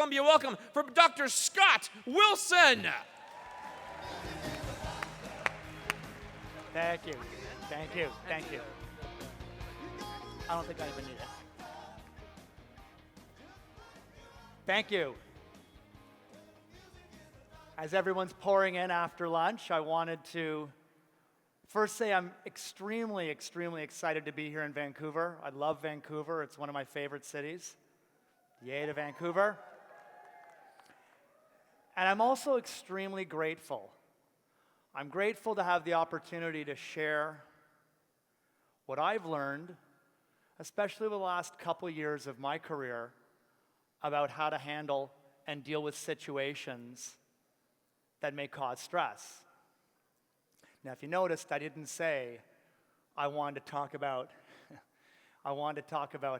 Columbia, welcome for Dr. Scott Wilson. Thank you. Thank you. Thank you. I don't think I even need it. Thank you. As everyone's pouring in after lunch, I wanted to first say I'm extremely, extremely excited to be here in Vancouver. I love Vancouver. It's one of my favorite cities. Yay to Vancouver. And I'm also extremely grateful. I'm grateful to have the opportunity to share what I've learned, especially over the last couple years of my career, about how to handle and deal with situations that may cause stress. Now, if you noticed, I didn't say I wanted to talk about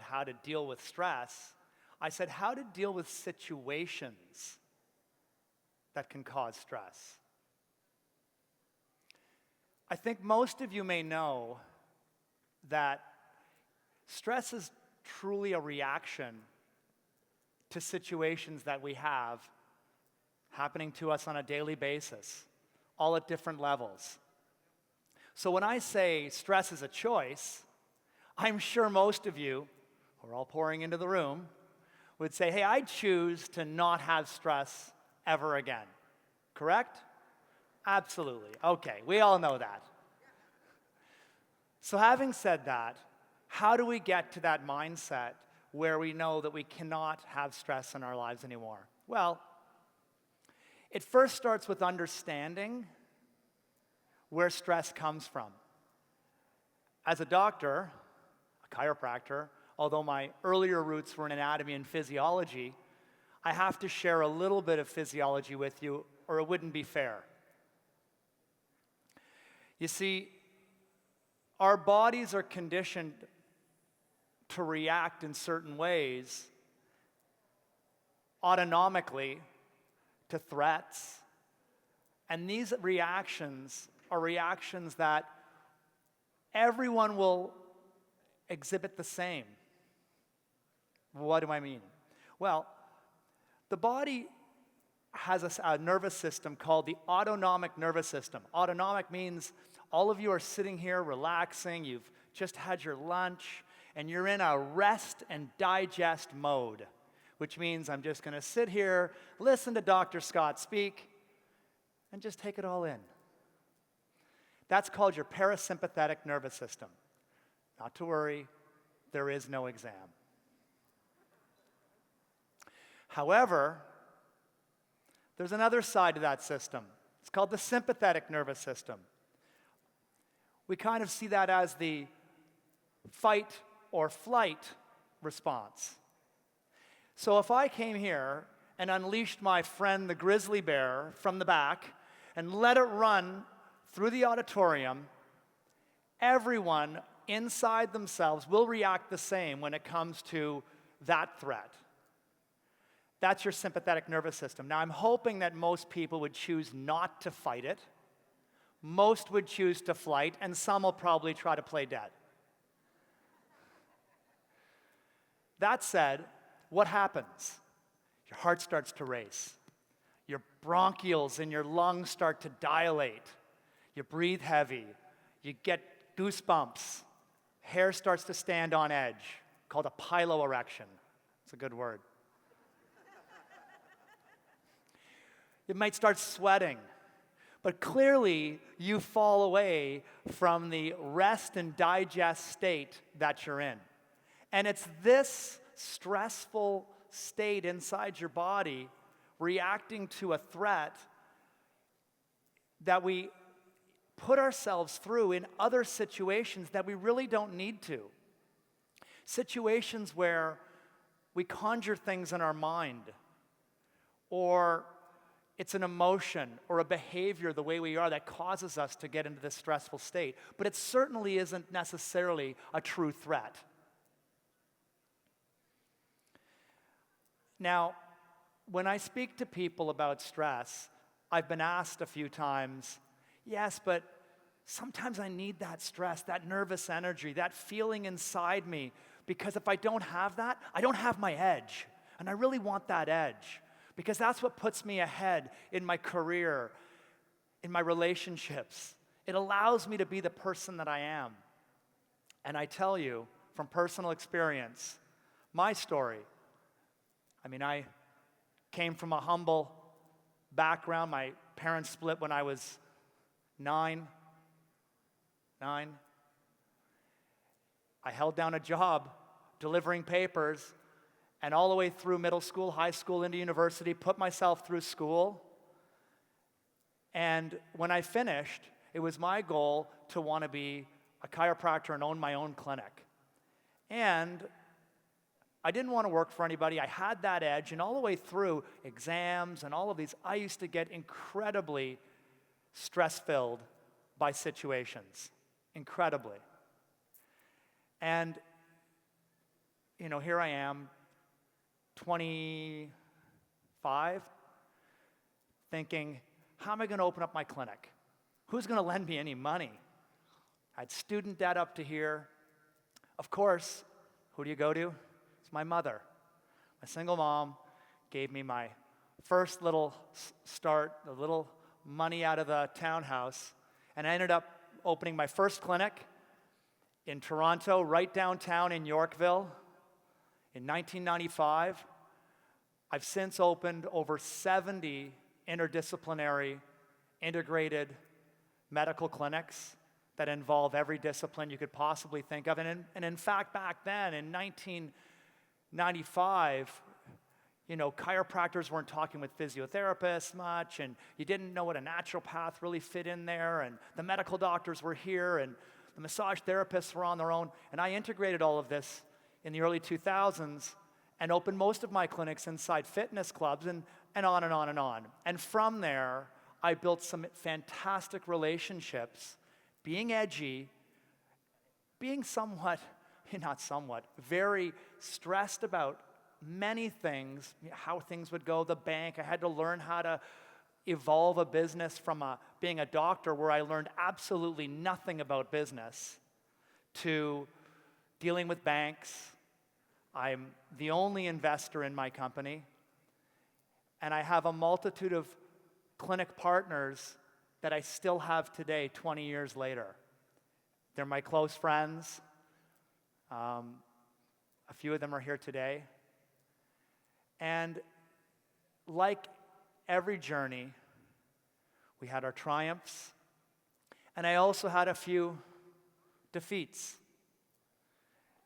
how to deal with stress. I said how to deal with situations that can cause stress. I think most of you may know that stress is truly a reaction to situations that we have happening to us on a daily basis, all at different levels. So when I say stress is a choice, I'm sure most of you, who are all pouring into the room, would say, hey, I choose to not have stress ever again. Correct? Absolutely. Okay, we all know that. So having said that, how do we get to that mindset where we know that we cannot have stress in our lives anymore? Well, it first starts with understanding where stress comes from. As a doctor, a chiropractor, although my earlier roots were in anatomy and physiology, I have to share a little bit of physiology with you, or it wouldn't be fair. You see, our bodies are conditioned to react in certain ways autonomically to threats, and these reactions are reactions that everyone will exhibit the same. What do I mean? Well, the body has a nervous system called the autonomic nervous system. Autonomic means all of you are sitting here relaxing, you've just had your lunch, and you're in a rest and digest mode, which means I'm just going to sit here, listen to Dr. Scott speak, and just take it all in. That's called your parasympathetic nervous system. Not to worry, there is no exam. However, there's another side to that system. It's called the sympathetic nervous system. We kind of see that as the fight or flight response. So if I came here and unleashed my friend the grizzly bear from the back and let it run through the auditorium, everyone inside themselves will react the same when it comes to that threat. That's your sympathetic nervous system. Now, I'm hoping that most people would choose not to fight it. Most would choose to flight, and some will probably try to play dead. That said, what happens? Your heart starts to race. Your bronchioles in your lungs start to dilate. You breathe heavy. You get goosebumps. Hair starts to stand on edge, called a piloerection. It's a good word. You might start sweating. But clearly, you fall away from the rest and digest state that you're in. And it's this stressful state inside your body reacting to a threat that we put ourselves through in other situations that we really don't need to. Situations where we conjure things in our mind, or it's an emotion or a behavior the way we are that causes us to get into this stressful state. But it certainly isn't necessarily a true threat. Now, when I speak to people about stress, I've been asked a few times, yes, but sometimes I need that stress, that nervous energy, that feeling inside me, because if I don't have that, I don't have my edge. And I really want that edge because that's what puts me ahead in my career, in my relationships. It allows me to be the person that I am. And I tell you from personal experience, my story, I came from a humble background. My parents split when I was nine. I held down a job delivering papers, and all the way through middle school, high school, into university, put myself through school. And when I finished, it was my goal to want to be a chiropractor and own my own clinic. And I didn't want to work for anybody. I had that edge, and all the way through exams and all of these, I used to get incredibly stress-filled by situations. Incredibly. And, here I am, 25, thinking, how am I going to open up my clinic? Who's going to lend me any money? I had student debt up to here. Of course, who do you go to? It's my mother. My single mom gave me my first little start, a little money out of the townhouse, and I ended up opening my first clinic in Toronto, right downtown in Yorkville, in 1995. I've since opened over 70 interdisciplinary, integrated medical clinics that involve every discipline you could possibly think of. And in fact, back then, in 1995, chiropractors weren't talking with physiotherapists much, and you didn't know what a naturopath really fit in there, and the medical doctors were here, and the massage therapists were on their own. And I integrated all of this in the early 2000s and opened most of my clinics inside fitness clubs and on and on and on. And from there, I built some fantastic relationships, being edgy, being very stressed about many things, how things would go, the bank. I had to learn how to evolve a business from being a doctor where I learned absolutely nothing about business to dealing with banks. I'm the only investor in my company, and I have a multitude of clinic partners that I still have today, 20 years later. They're my close friends. A few of them are here today. And like every journey, we had our triumphs, and I also had a few defeats.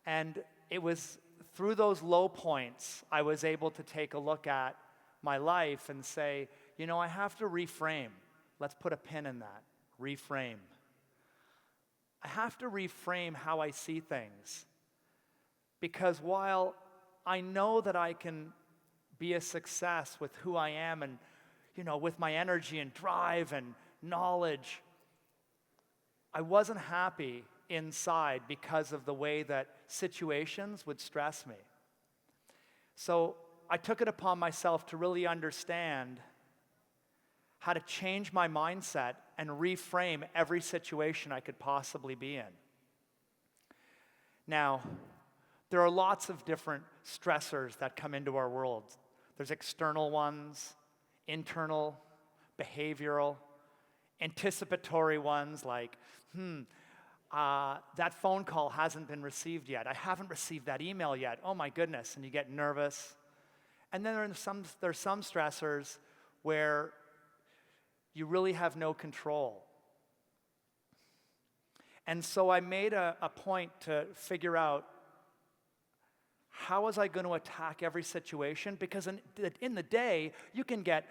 And it was through those low points I was able to take a look at my life and say, I have to reframe. Let's put a pin in that. Reframe. I have to reframe how I see things. Because while I know that I can be a success with who I am and, with my energy and drive and knowledge, I wasn't happy inside because of the way that situations would stress me. So I took it upon myself to really understand how to change my mindset and reframe every situation I could possibly be in. Now, there are lots of different stressors that come into our world. There's external ones, internal, behavioral, anticipatory ones like, that phone call hasn't been received yet. I haven't received that email yet. Oh my goodness, and you get nervous. And then there's some stressors where you really have no control. And so I made a point to figure out, how was I going to attack every situation? Because in the day, you can get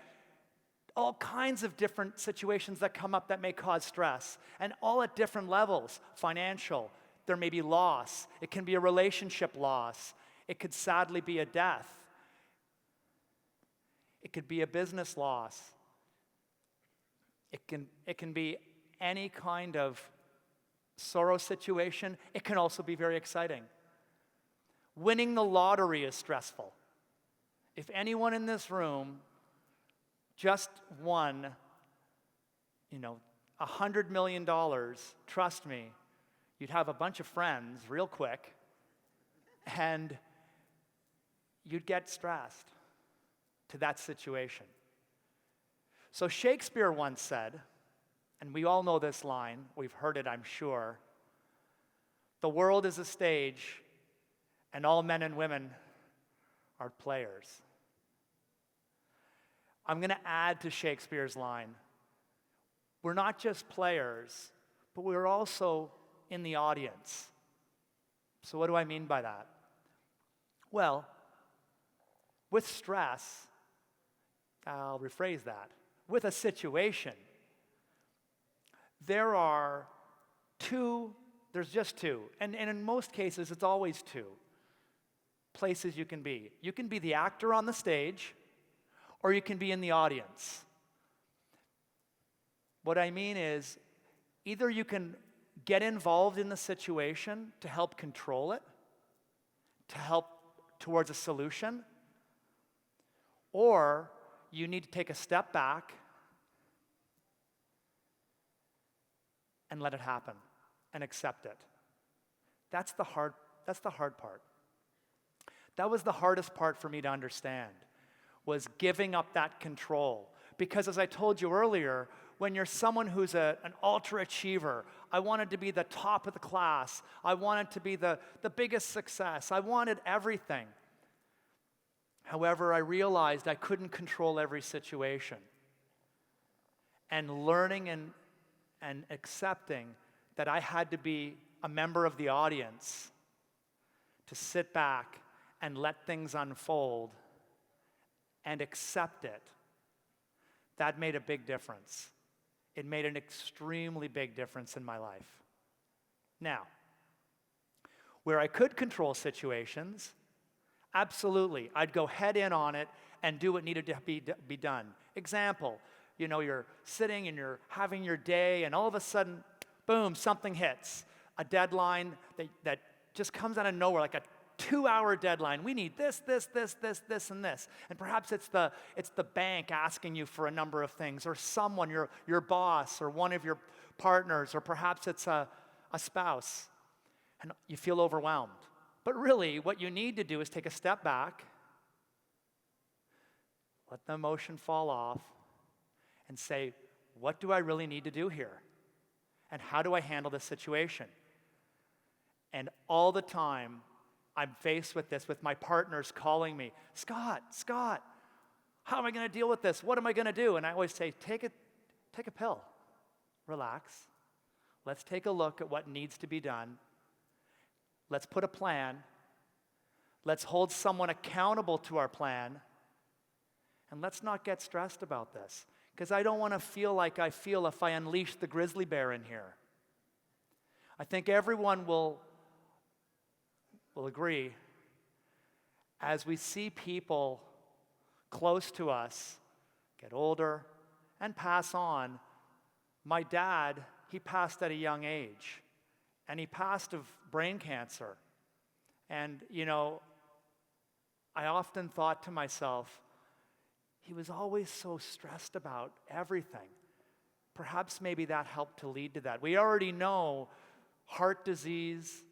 all kinds of different situations that come up that may cause stress, and all at different levels. Financial, there may be loss. It can be a relationship loss. It could sadly be a death. It could be a business loss. It can be any kind of sorrow situation. It can also be very exciting. Winning the lottery is stressful. If anyone in this room just won, $100 million, trust me, you'd have a bunch of friends real quick, and you'd get stressed to that situation. So Shakespeare once said, and we all know this line, we've heard it, I'm sure, "The world is a stage, and all men and women are players." I'm going to add to Shakespeare's line, we're not just players, but we're also in the audience. So what do I mean by that? Well, with stress, I'll rephrase that. With a situation, there's just two, and in most cases, it's always two places you can be. You can be the actor on the stage, or you can be in the audience. What I mean is, either you can get involved in the situation to help control it, to help towards a solution, or you need to take a step back and let it happen and accept it. That's the hard part. That was the hardest part for me to understand, was giving up that control. Because as I told you earlier, when you're someone who's an ultra achiever, I wanted to be the top of the class. I wanted to be the biggest success. I wanted everything. However, I realized I couldn't control every situation. And learning and accepting that I had to be a member of the audience, to sit back and let things unfold and accept it, that made a big difference. It made an extremely big difference in my life. Now, where I could control situations, absolutely, I'd go head in on it and do what needed to be done. Example, you're sitting and you're having your day, and all of a sudden, boom, something hits. A deadline that just comes out of nowhere, like a 2-hour deadline. We need this, and this. And perhaps it's the bank asking you for a number of things, or someone, your boss, or one of your partners, or perhaps it's a spouse. And you feel overwhelmed. But really, what you need to do is take a step back, let the emotion fall off, and say, what do I really need to do here? And how do I handle this situation? And all the time, I'm faced with this, with my partners calling me, Scott, how am I going to deal with this? What am I going to do? And I always say, take a pill, relax. Let's take a look at what needs to be done. Let's put a plan. Let's hold someone accountable to our plan. And let's not get stressed about this, because I don't want to feel like I feel if I unleash the grizzly bear in here. I think everyone will agree, as we see people close to us get older and pass on. My dad, he passed at a young age, and he passed of brain cancer. And, I often thought to myself, he was always so stressed about everything. Perhaps maybe that helped to lead to that. We already know heart disease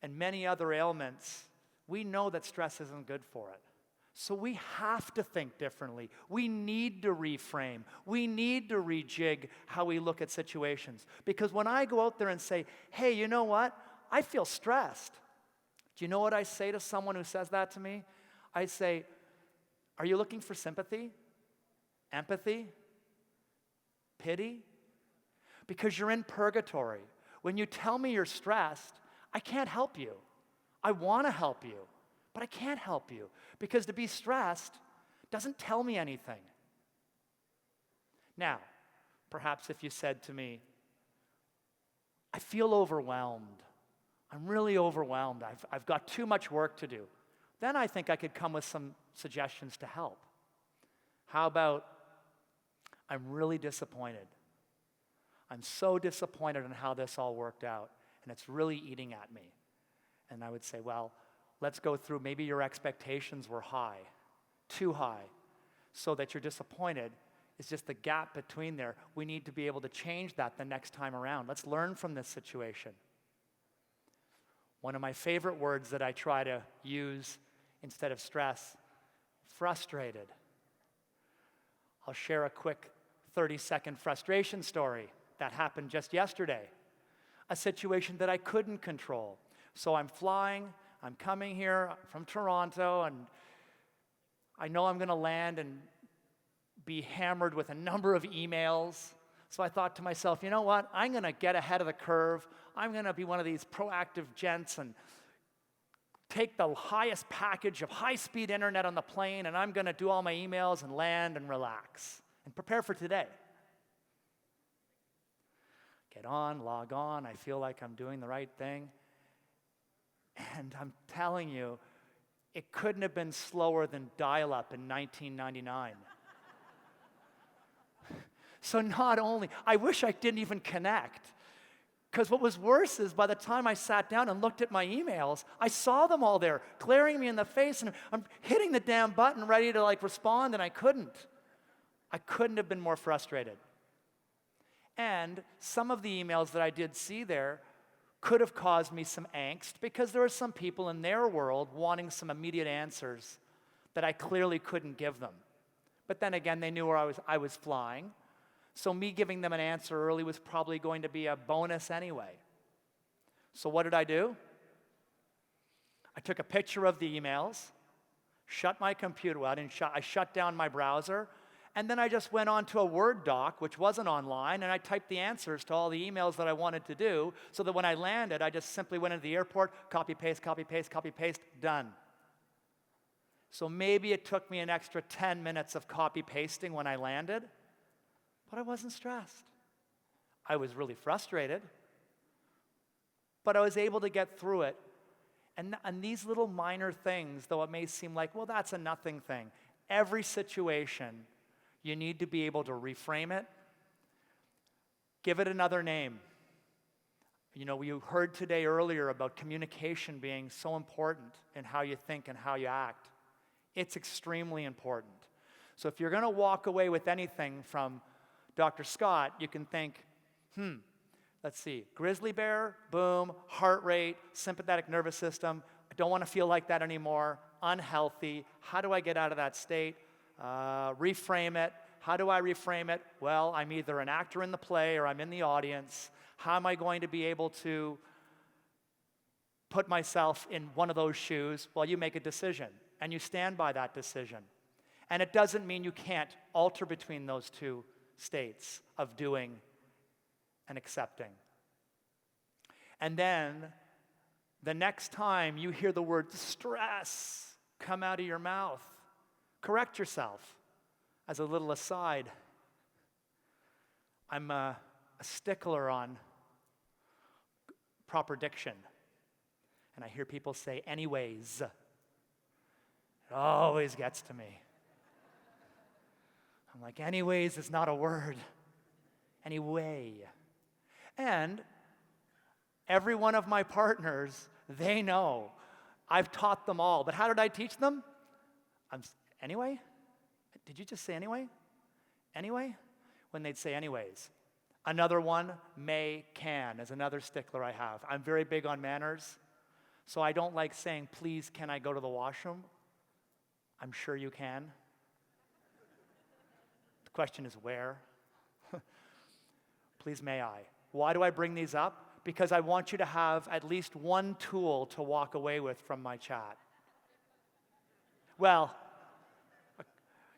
and many other ailments, we know that stress isn't good for it. So we have to think differently. We need to reframe. We need to rejig how we look at situations. Because when I go out there and say, hey, you know what? I feel stressed. Do you know what I say to someone who says that to me? I say, are you looking for sympathy? Empathy? Pity? Because you're in purgatory. When you tell me you're stressed, I can't help you. I want to help you, but I can't help you, because to be stressed doesn't tell me anything. Now, perhaps if you said to me, I feel overwhelmed. I'm really overwhelmed. I've got too much work to do. Then I think I could come with some suggestions to help. How about, I'm really disappointed. I'm so disappointed in how this all worked out, and it's really eating at me. And I would say, well, let's go through, maybe your expectations were high, too high, so that you're disappointed. It's just the gap between there. We need to be able to change that the next time around. Let's learn from this situation. One of my favorite words that I try to use instead of stress, frustrated. I'll share a quick 30-second frustration story that happened just yesterday. A situation that I couldn't control. So I'm flying, I'm coming here from Toronto, and I know I'm going to land and be hammered with a number of emails. So I thought to myself, you know what? I'm going to get ahead of the curve. I'm going to be one of these proactive gents and take the highest package of high-speed internet on the plane, and I'm going to do all my emails and land and relax and prepare for today. Get on, log on. I feel like I'm doing the right thing. And I'm telling you, it couldn't have been slower than dial-up in 1999. So not only, I wish I didn't even connect. Because what was worse is by the time I sat down and looked at my emails, I saw them all there, glaring me in the face, and I'm hitting the damn button ready to respond, and I couldn't. I couldn't have been more frustrated. And some of the emails that I did see there could have caused me some angst because there were some people in their world wanting some immediate answers that I clearly couldn't give them. But then again, they knew where I was flying. So me giving them an answer early was probably going to be a bonus anyway. So what did I do? I took a picture of the emails, shut my computer, I shut down my browser, and then I just went on to a Word doc, which wasn't online, and I typed the answers to all the emails that I wanted to do, so that when I landed, I just simply went into the airport, copy, paste, copy, paste, copy, paste, done. So maybe it took me an extra 10 minutes of copy pasting when I landed, but I wasn't stressed. I was really frustrated, but I was able to get through it. And these little minor things, though it may seem like, well, that's a nothing thing. Every situation, you need to be able to reframe it, give it another name. You know, we heard today earlier about communication being so important in how you think and how you act. It's extremely important. So if you're going to walk away with anything from Dr. Scott, you can think, let's see, grizzly bear, boom, heart rate, sympathetic nervous system, I don't want to feel like that anymore, unhealthy, how do I get out of that state? Reframe it. How do I reframe it? Well, I'm either an actor in the play or I'm in the audience. How am I going to be able to put myself in one of those shoes? Well, you make a decision, and you stand by that decision. And it doesn't mean you can't alter between those two states of doing and accepting. And then, the next time you hear the word stress come out of your mouth, correct yourself. As a little aside, I'm a stickler on proper diction. And I hear people say, anyways. It always gets to me. I'm like, anyways is not a word. Anyway. And every one of my partners, they know. I've taught them all. But how did I teach them? Anyway? Did you just say anyway? Anyway? When they'd say anyways. Another one, may, can, is another stickler I have. I'm very big on manners, so I don't like saying, please, can I go to the washroom? I'm sure you can. The question is where? Please, may I? Why do I bring these up? Because I want you to have at least one tool to walk away with from my chat. Well,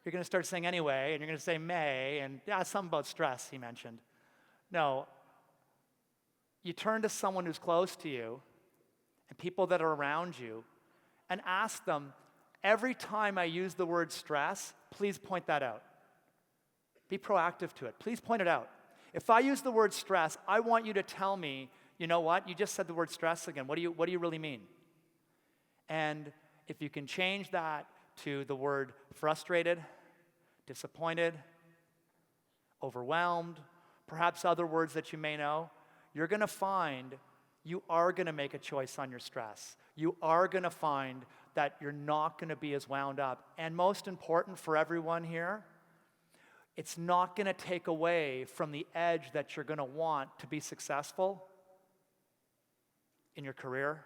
you're going to start saying anyway, and you're going to say may, and something about stress, he mentioned. No. You turn to someone who's close to you and people that are around you and ask them, every time I use the word stress, please point that out. Be proactive to it. Please point it out. If I use the word stress, I want you to tell me, you know what? You just said the word stress again. What do you really mean? And if you can change that to the word frustrated, disappointed, overwhelmed, perhaps other words that you may know, you're going to find you are going to make a choice on your stress. You are going to find that you're not going to be as wound up. And most important for everyone here, it's not going to take away from the edge that you're going to want to be successful in your career,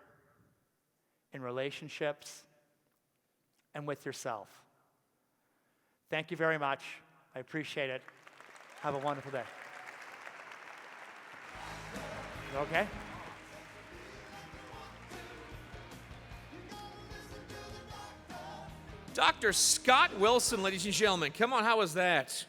in relationships, and with yourself. Thank you very much. I appreciate it. Have a wonderful day. Okay? Dr. Scott Wilson, ladies and gentlemen. Come on, how was that?